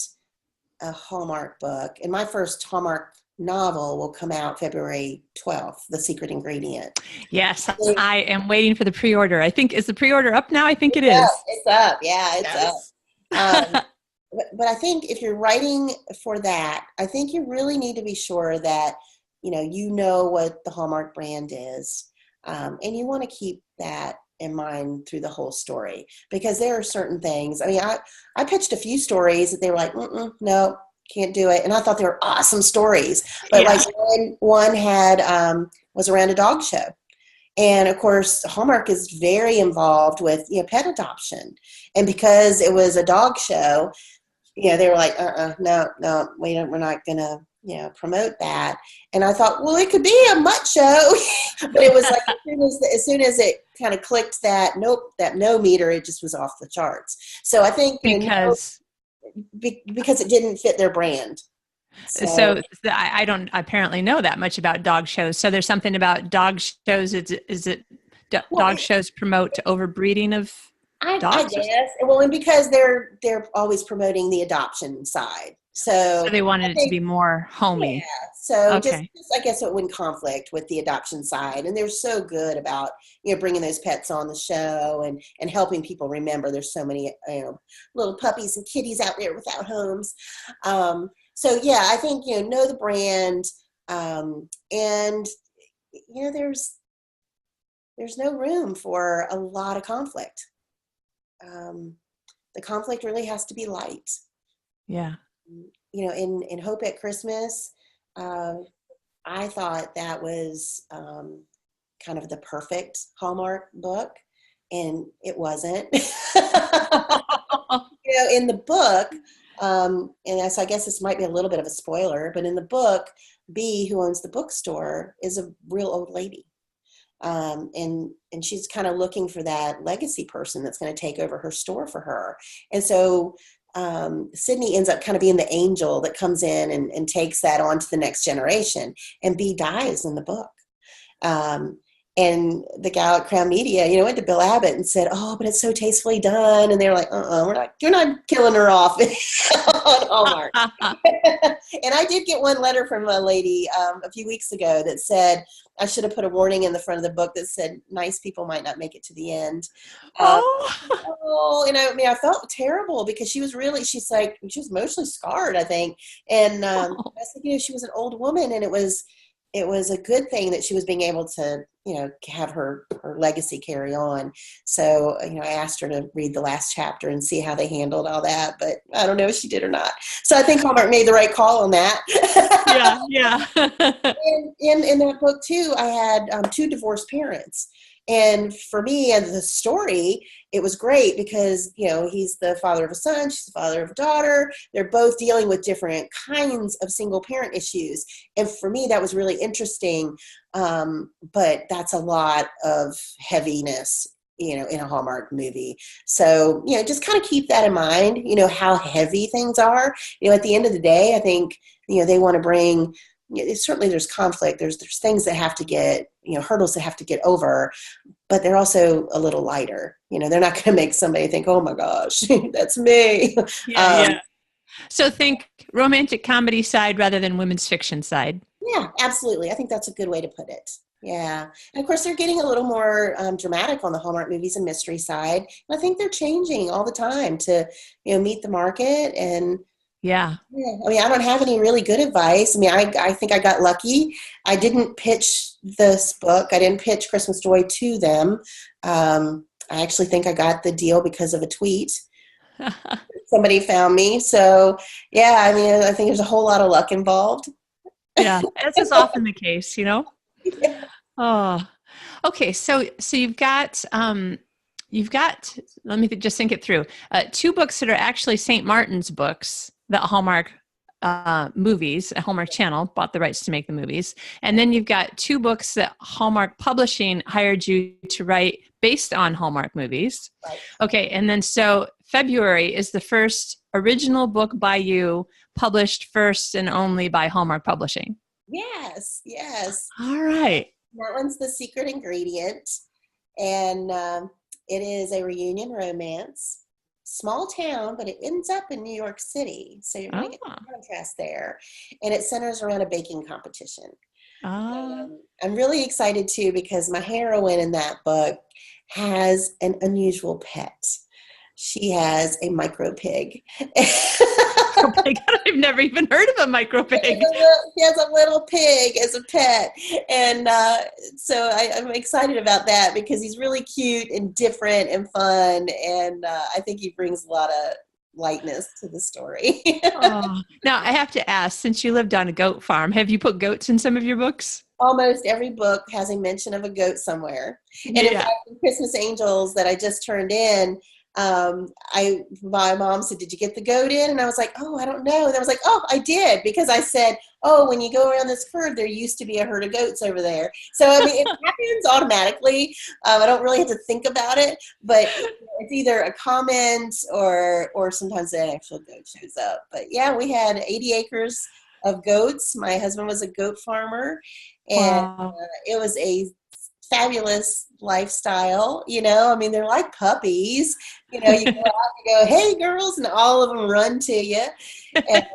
a Hallmark book, and my first Hallmark novel will come out February 12th, The Secret Ingredient. Yes, I am waiting for the pre-order. I think, is the pre-order up now? I think it is. It's up. Yeah, it's up. But I think if you're writing for that, I think you really need to be sure that, you know what the Hallmark brand is. And you want to keep that in mind through the whole story, because there are certain things. I mean, I pitched a few stories that they were like, no, can't do it. And I thought they were awesome stories. But like one had, was around a dog show. And of course, Hallmark is very involved with, pet adoption. And because it was a dog show, they were like, no, we're not going to, promote that. And I thought, well, it could be a mutt show. But it was like, as soon as it kind of clicked that no meter, it just was off the charts. So I think because it didn't fit their brand. So I don't apparently know that much about dog shows. So there's something about dog shows. Is it dog shows promote overbreeding of dogs? I guess. Well, and because they're always promoting the adoption side. So they wanted it to be more homey. Yeah. So just I guess it wouldn't conflict with the adoption side. And they're so good about, bringing those pets on the show and helping people remember there's so many, little puppies and kitties out there without homes. So yeah, I think, know the brand. And, there's no room for a lot of conflict. The conflict really has to be light. Yeah. In Hope at Christmas, I thought that was kind of the perfect Hallmark book, and it wasn't. In the book, And so I guess this might be a little bit of a spoiler, but in the book, B, who owns the bookstore, is a real old lady. And she's kind of looking for that legacy person that's going to take over her store for her. And so Sydney ends up kind of being the angel that comes in and takes that on to the next generation. And B dies in the book. And the gal at Crown Media, went to Bill Abbott and said, "Oh, but it's so tastefully done." And they're like, you're not killing her off on Hallmark. And I did get one letter from a lady a few weeks ago that said I should have put a warning in the front of the book that said nice people might not make it to the end. And I felt terrible because she was emotionally scarred, I think. And I was thinking, she was an old woman, and it was a good thing that she was being able to, have her legacy carry on. So, I asked her to read the last chapter and see how they handled all that, but I don't know if she did or not. So I think Hallmark made the right call on that. Yeah. And in that book too, I had 2 divorced parents. And for me and the story, it was great because, he's the father of a son, she's the father of a daughter. They're both dealing with different kinds of single parent issues. And for me, that was really interesting. But that's a lot of heaviness, in a Hallmark movie. So, just kind of keep that in mind, how heavy things are. At the end of the day, I think, they want to bring, certainly there's conflict, there's things that have to get, hurdles that have to get over, but they're also a little lighter. They're not going to make somebody think, "Oh my gosh, that's me." Yeah. So think romantic comedy side rather than women's fiction side. Yeah, absolutely. I think that's a good way to put it. Yeah. And of course, they're getting a little more dramatic on the Hallmark movies and mystery side. And I think they're changing all the time to, meet the market. And yeah, I don't have any really good advice. I think I got lucky. I didn't pitch this book. I didn't pitch Christmas Joy to them. I actually think I got the deal because of a tweet. Somebody found me. So, yeah, I think there's a whole lot of luck involved. Yeah, as is often the case, Yeah. Oh, okay. So you've got, let me just think it through. 2 books that are actually St. Martin's books that Hallmark movies, a Hallmark Channel bought the rights to make the movies. And then you've got 2 books that Hallmark Publishing hired you to write based on Hallmark movies. Right. Okay. And then so February is the first original book by you published first and only by Hallmark Publishing. Yes. All right. That one's The Secret Ingredient. And it is a reunion romance. Small town, but it ends up in New York City. So you're going to get the contrast there. And it centers around a baking competition. I'm really excited too because my heroine in that book has an unusual pet. She has a micro pig. Oh my God, I've never even heard of a micro pig. She has a little pig as a pet. And so I'm excited about that because he's really cute and different and fun. And I think he brings a lot of lightness to the story. Now, I have to ask, since you lived on a goat farm, have you put goats in some of your books? Almost every book has a mention of a goat somewhere. And in fact, in Christmas Angels that I just turned in, my mom said, "Did you get the goat in?" And I was like, "Oh, I don't know." And I was like, "Oh, I did," because I said, "Oh, when you go around this curve, there used to be a herd of goats over there." So it happens automatically. I don't really have to think about it, but it's either a comment or sometimes an actual goat shows up. But yeah, we had 80 acres of goats. My husband was a goat farmer, and it was a fabulous lifestyle. They're like puppies. You go out and go, "Hey girls," and all of them run to you. And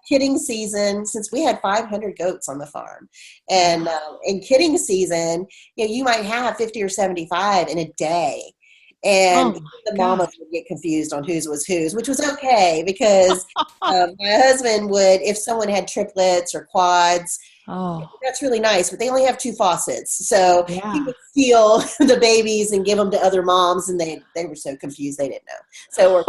kidding season, since we had 500 goats on the farm, and in kidding season, you might have 50 or 75 in a day. And the mamas would get confused on whose was whose, which was okay because my husband would, if someone had triplets or quads, that's really nice, but they only have 2 faucets. So he would steal the babies and give them to other moms, and they were so confused they didn't know. So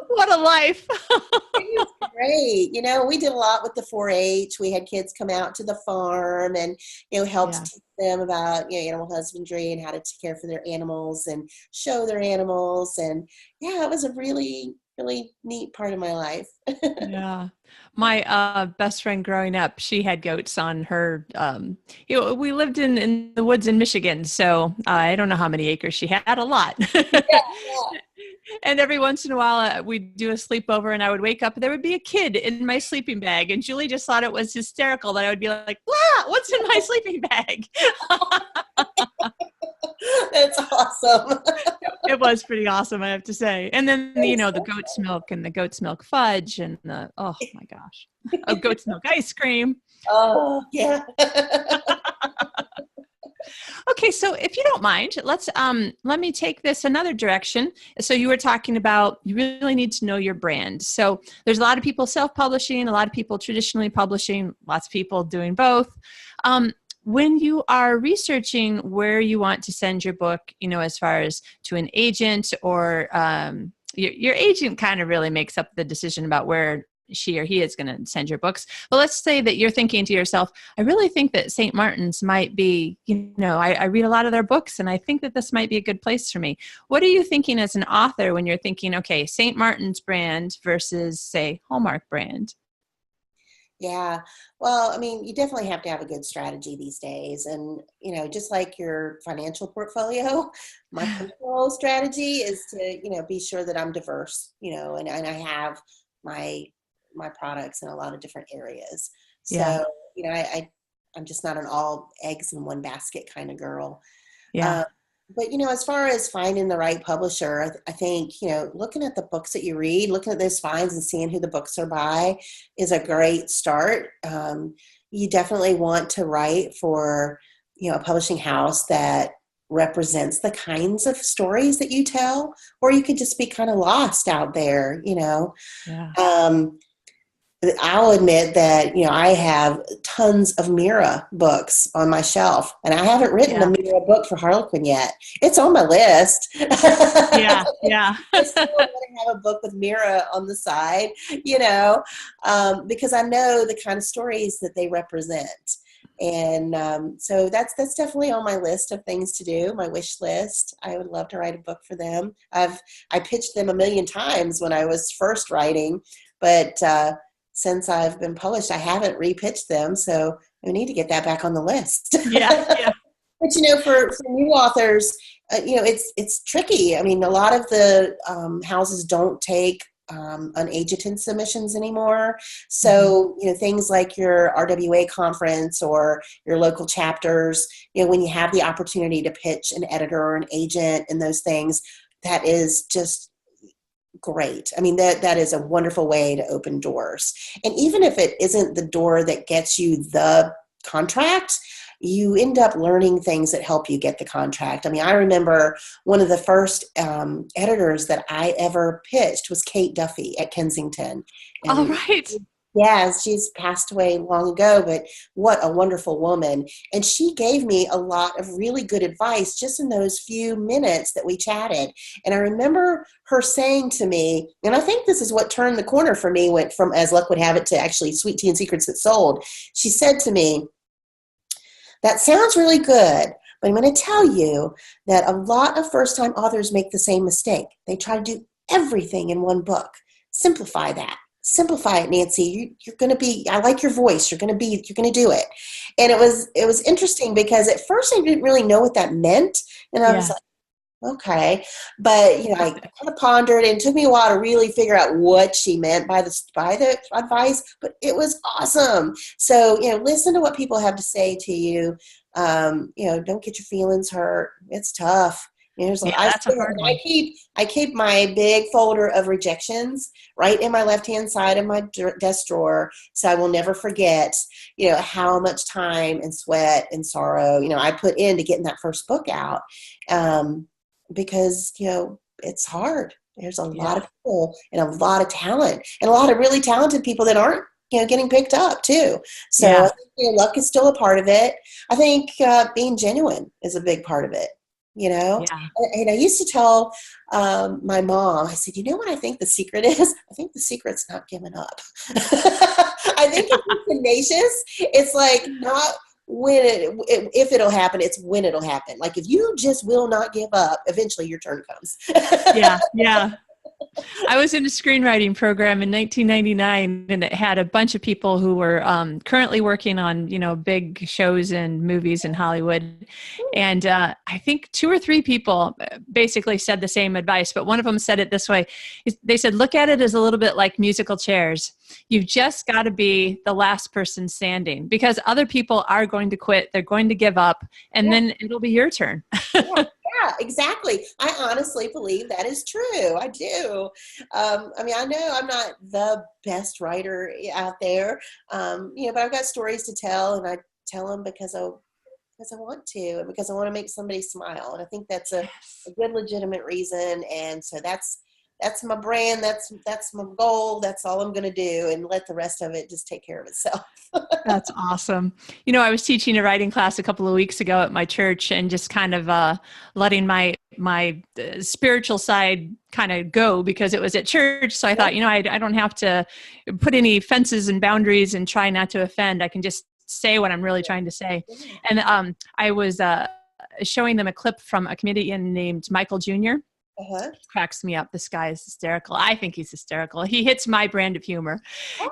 what a life. It was great. We did a lot with the 4-H. We had kids come out to the farm and, helped teach them about, animal husbandry and how to take care for their animals and show their animals. And yeah, it was a really, really neat part of my life. Yeah. My best friend growing up, she had goats on her. We lived in the woods in Michigan, so I don't know how many acres she had, a lot. Yeah, And every once in a while, we'd do a sleepover, and I would wake up, and there would be a kid in my sleeping bag. And Julie just thought it was hysterical that I would be like, "Wow, what's in my sleeping bag?" that's awesome. It was pretty awesome, I have to say. And then, the goat's milk and the goat's milk fudge and oh my gosh, goat's milk ice cream. Oh, yeah. Okay, so if you don't mind, let me take this another direction. So you were talking about you really need to know your brand. So there's a lot of people self-publishing, a lot of people traditionally publishing, lots of people doing both. When you are researching where you want to send your book, as far as to an agent or your agent kind of really makes up the decision about where she or he is going to send your books. But let's say that you're thinking to yourself, I really think that St. Martin's might be, I read a lot of their books and I think that this might be a good place for me. What are you thinking as an author when you're thinking, okay, St. Martin's brand versus, say, Hallmark brand? Yeah. Well, you definitely have to have a good strategy these days. And, just like your financial portfolio, my personal strategy is to, be sure that I'm diverse, and I have my products in a lot of different areas. Yeah. So, I'm just not an all eggs in one basket kind of girl. Yeah. But, as far as finding the right publisher, I think, looking at the books that you read, looking at those finds and seeing who the books are by is a great start. You definitely want to write for, a publishing house that represents the kinds of stories that you tell, or you could just be kind of lost out there, Yeah. I'll admit that, I have tons of Mira books on my shelf, and I haven't written a Mira book for Harlequin yet. It's on my list. Yeah. Yeah. I still want to have a book with Mira on the side, because I know the kind of stories that they represent. And so that's definitely on my list of things to do, my wish list. I would love to write a book for them. I pitched them a million times when I was first writing, but since I've been published, I haven't repitched them. So I need to get that back on the list. Yeah. But, for new authors, it's tricky. A lot of the houses don't take unagented submissions anymore. So, things like your RWA conference or your local chapters, when you have the opportunity to pitch an editor or an agent and those things, that is just great. That is a wonderful way to open doors. And even if it isn't the door that gets you the contract, you end up learning things that help you get the contract. I remember one of the first editors that I ever pitched was Kate Duffy at Kensington. And All right. yes, she's passed away long ago, but what a wonderful woman. And she gave me a lot of really good advice just in those few minutes that we chatted. And I remember her saying to me, and I think this is what turned the corner for me, went from As Luck Would Have It to actually Sweet Tea and Secrets That Sold. She said to me, that sounds really good, but I'm going to tell you that a lot of first-time authors make the same mistake. They try to do everything in one book. Simplify that. Simplify it, Nancy. You're going to be, I like your voice. You're going to do it. And it was interesting because at first I didn't really know what that meant. And I was like, okay. But, I kind of pondered, and it took me a while to really figure out what she meant by the advice, but it was awesome. So, listen to what people have to say to you. Don't get your feelings hurt. It's tough. That's a hard one. I keep my big folder of rejections right in my left-hand side of my desk drawer, so I will never forget, how much time and sweat and sorrow, I put into getting that first book out, because, it's hard. There's a lot of people and a lot of talent and a lot of really talented people that aren't, getting picked up too. So I think, luck is still a part of it. I think being genuine is a big part of it. And I used to tell my mom, I said, what I think the secret is? I think the secret's not giving up. I think if you're tenacious, it's like not if it'll happen, it's when it'll happen. Like if you just will not give up, eventually your turn comes. Yeah. Yeah. I was in a screenwriting program in 1999, and it had a bunch of people who were currently working on, big shows and movies in Hollywood. And I think 2 or 3 people basically said the same advice, but one of them said it this way. They said, look at it as a little bit like musical chairs. You've just got to be the last person standing, because other people are going to quit. They're going to give up, and then it'll be your turn. Yeah, exactly. I honestly believe that is true. I do. I know I'm not the best writer out there, but I've got stories to tell, and I tell them because I want to, and because I want to make somebody smile. And I think that's a good, legitimate reason. And so that's my brand. That's my goal. That's all I'm going to do, and let the rest of it just take care of itself. That's awesome. I was teaching a writing class a couple of weeks ago at my church, and just kind of letting my spiritual side kind of go, because it was at church. So I thought, I don't have to put any fences and boundaries and try not to offend. I can just say what I'm really trying to say. And I was showing them a clip from a comedian named Michael Jr. Cracks me up. This guy is hysterical. I think he's hysterical. He hits my brand of humor.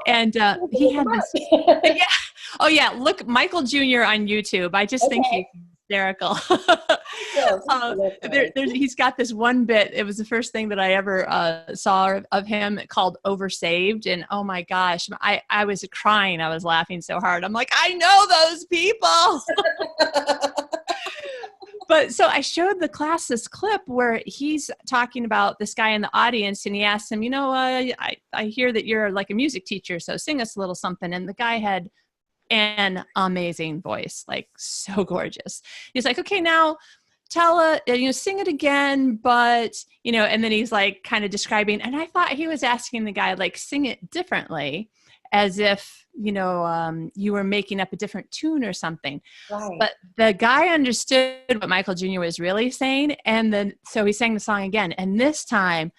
And he had this. Yeah. Oh, yeah. Look, Michael Jr. on YouTube. I just think he's hysterical. He's got this one bit. It was the first thing that I ever saw of him, called Oversaved. And oh my gosh, I was crying. I was laughing so hard. I'm like, I know those people. But so I showed the class this clip where he's talking about this guy in the audience, and he asked him, I hear that you're like a music teacher, so sing us a little something. And the guy had an amazing voice, like so gorgeous. He's like, okay, now sing it again, but, and then he's like kind of describing, and I thought he was asking the guy, like, sing it differently, as if, you were making up a different tune or something. Right. But the guy understood what Michael Jr. was really saying. And then, so he sang the song again. And this time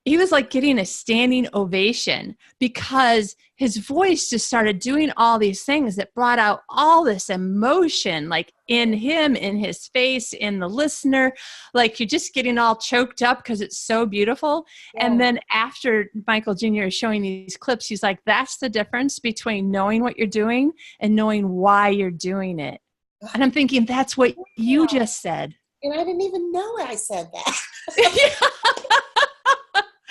he was like getting a standing ovation, because his voice just started doing all these things that brought out all this emotion, like in him, in his face, in the listener. Like you're just getting all choked up because it's so beautiful. Yeah. And then after Michael Jr. is showing these clips, he's like, that's the difference between knowing what you're doing and knowing why you're doing it. And I'm thinking, that's what you just said. And I didn't even know I said that.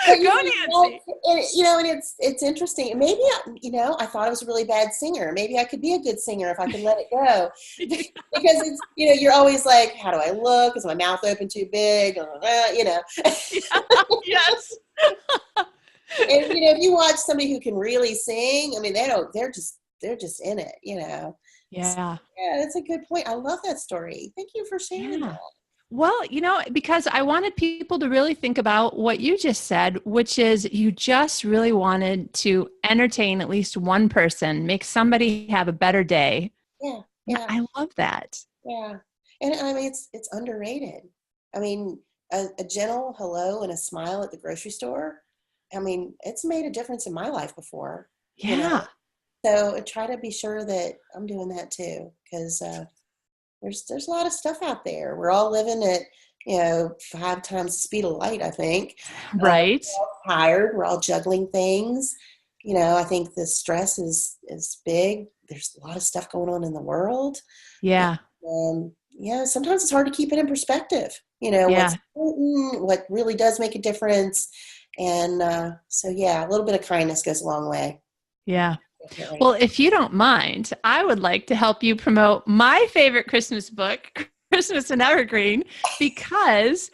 Go, Nancy. And it's interesting. Maybe I thought I was a really bad singer. Maybe I could be a good singer if I could let it go. Because it's you're always like, how do I look? Is my mouth open too big? Yes. And if you watch somebody who can really sing, they're just in it. Yeah. So, yeah, that's a good point. I love that story. Thank you for sharing that. Well, because I wanted people to really think about what you just said, which is you just really wanted to entertain at least one person, make somebody have a better day. Yeah. I love that. Yeah. And it's underrated. A gentle hello and a smile at the grocery store, it's made a difference in my life before. Yeah. So I try to be sure that I'm doing that too, because there's a lot of stuff out there. We're all living at 5 times the speed of light, I think. Right. We're all tired. We're all juggling things. I think the stress is big. There's a lot of stuff going on in the world. Yeah. And, sometimes it's hard to keep it in perspective. What's important, what really does make a difference. And a little bit of kindness goes a long way. Yeah. Well, if you don't mind, I would like to help you promote my favorite Christmas book, Christmas An Evergreen, because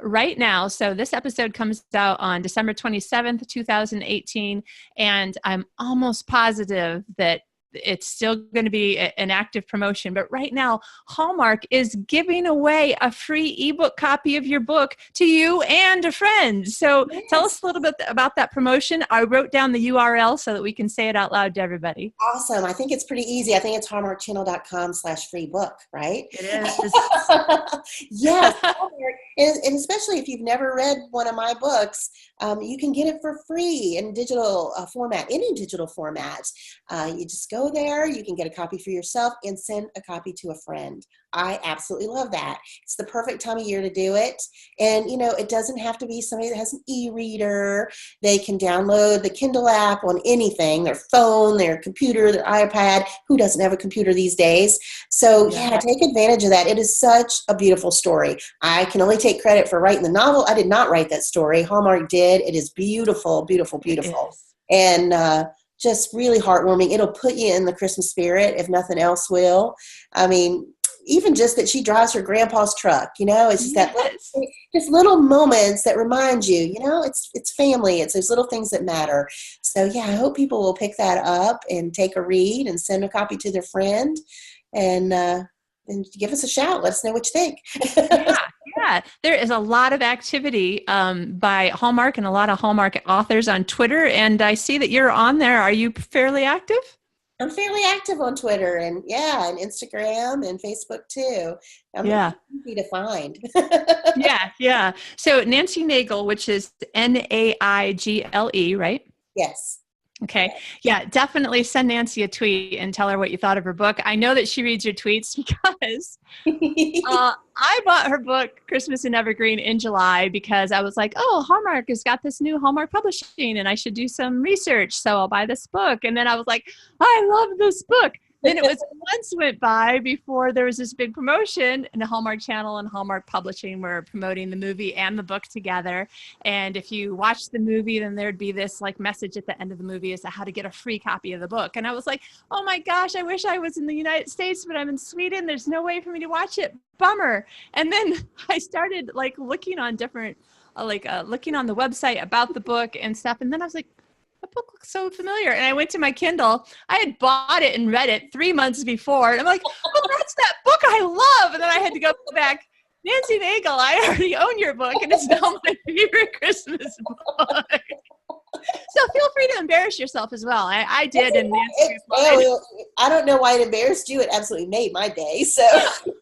right now, so this episode comes out on December 27th, 2018, and I'm almost positive that it's still going to be an active promotion. But right now, Hallmark is giving away a free ebook copy of your book to you and a friend. So Tell us a little bit about that promotion. I wrote down the URL so that we can say it out loud to everybody. Awesome. I think it's pretty easy. I think it's hallmarkchannel.com/free book, right? It is. Yes. And especially if you've never read one of my books, you can get it for free in digital format, any digital format. You just go go there, you can get a copy for yourself and send a copy to a friend. I absolutely love that. It's the perfect time of year to do it. And, it doesn't have to be somebody that has an e-reader. They can download the Kindle app on anything, their phone, their computer, their iPad. Who doesn't have a computer these days? So, yeah, take advantage of that. It is such a beautiful story. I can only take credit for writing the novel. I did not write that story. Hallmark did. It is beautiful, beautiful, beautiful. And just really heartwarming. It'll put you in the Christmas spirit, if nothing else will. I mean, even just that she drives her grandpa's truck, it's just that just little moments that remind you, it's family. It's those little things that matter. So yeah, I hope people will pick that up and take a read and send a copy to their friend and give us a shout. Let us know what you think. Yeah. There is a lot of activity by Hallmark and a lot of Hallmark authors on Twitter. And I see that you're on there. Are you fairly active? I'm fairly active on Twitter and Instagram and Facebook too. I'm easy to find. Yeah. So Nancy Naigle, which is Naigle, right? Yes. Okay. Yeah, definitely send Nancy a tweet and tell her what you thought of her book. I know that she reads your tweets because I bought her book, Christmas An Evergreen, in July because I was like, oh, Hallmark has got this new Hallmark Publishing and I should do some research. So I'll buy this book. And then I was like, I love this book. Then it was months went by before there was this big promotion, and the Hallmark Channel and Hallmark Publishing were promoting the movie and the book together. And if you watch the movie, then there'd be this like message at the end of the movie as to how to get a free copy of the book. And I was like, oh my gosh, I wish I was in the United States, but I'm in Sweden. There's no way for me to watch it. Bummer. And then I started like looking on different, looking on the website about the book and stuff. And then I was like, that book looks so familiar. And I went to my Kindle. I had bought it and read it 3 months before. And I'm like, oh, that's that book I love. And then I had to go back. Nancy Naigle, I already own your book. And it's now my favorite Christmas book. So feel free to embarrass yourself as well. I did. And Nancy I don't know why it embarrassed you. It absolutely made my day. So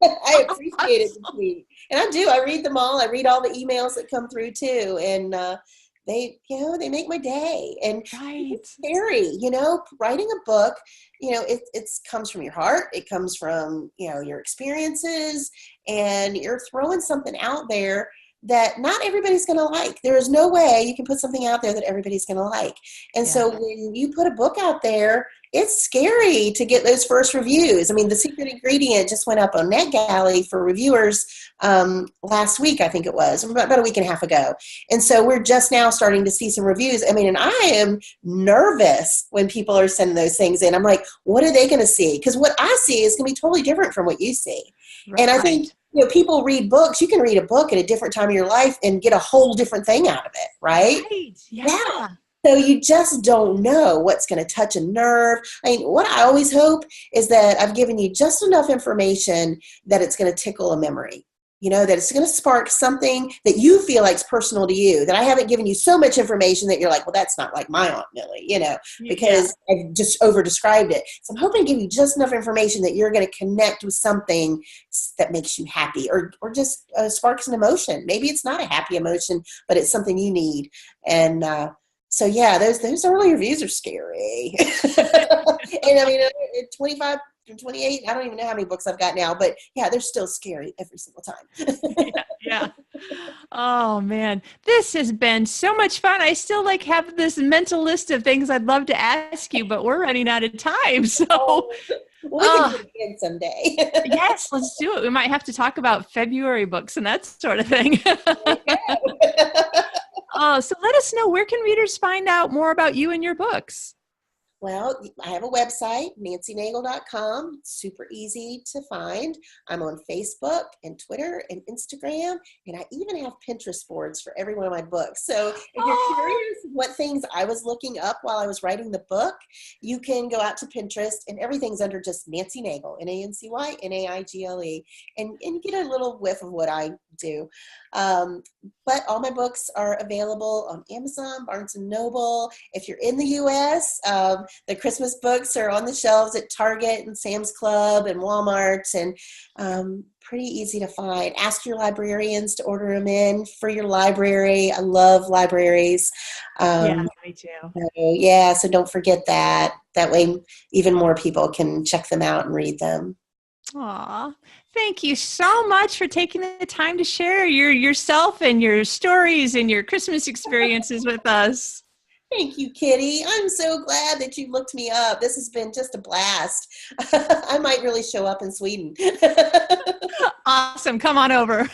I appreciate it. And I do. I read them all. I read all the emails that come through too. And, they make my day. And it's scary, writing a book, it comes from your heart. It comes from, your experiences, and you're throwing something out there that not everybody's going to like. There is no way you can put something out there that everybody's going to like. And so when you put a book out there, it's scary to get those first reviews. I mean, The Secret Ingredient just went up on NetGalley for reviewers last week, I think it was, about a week and a half ago. And so we're just now starting to see some reviews. I mean, and I am nervous when people are sending those things in. I'm like, what are they going to see? Because what I see is going to be totally different from what you see. Right. And I think, people read books. You can read a book at a different time of your life and get a whole different thing out of it, right? Yeah. So you just don't know what's going to touch a nerve. I mean, what I always hope is that I've given you just enough information that it's going to tickle a memory. That it's going to spark something that you feel like is personal to you, that I haven't given you so much information that you're like, well, that's not like my Aunt Millie, because I've just over-described it. So I'm hoping to give you just enough information that you're going to connect with something that makes you happy or just sparks an emotion. Maybe it's not a happy emotion, but it's something you need. And so, yeah, those early reviews are scary. And I mean, at 25 and 28, I don't even know how many books I've got now, but yeah, they're still scary every single time. Yeah. Oh man, this has been so much fun. I still have this mental list of things I'd love to ask you, but we're running out of time. So we can do it again someday. Yes, let's do it. We might have to talk about February books and that sort of thing. So let us know, where can readers find out more about you and your books? Well, I have a website, nancynaigle.com. It's super easy to find. I'm on Facebook and Twitter and Instagram, and I even have Pinterest boards for every one of my books. So if you're curious what things I was looking up while I was writing the book, you can go out to Pinterest, and everything's under just Nancy Naigle, NancyNaigle, and you get a little whiff of what I do. But all my books are available on Amazon, Barnes & Noble. If you're in the U.S., the Christmas books are on the shelves at Target and Sam's Club and Walmart, and pretty easy to find. Ask your librarians to order them in for your library. I love libraries. Yeah, me too. So don't forget that. That way even more people can check them out and read them. Aw, thank you so much for taking the time to share yourself and your stories and your Christmas experiences with us. Thank you, Kitty. I'm so glad that you looked me up. This has been just a blast. I might really show up in Sweden. Awesome. Come on over.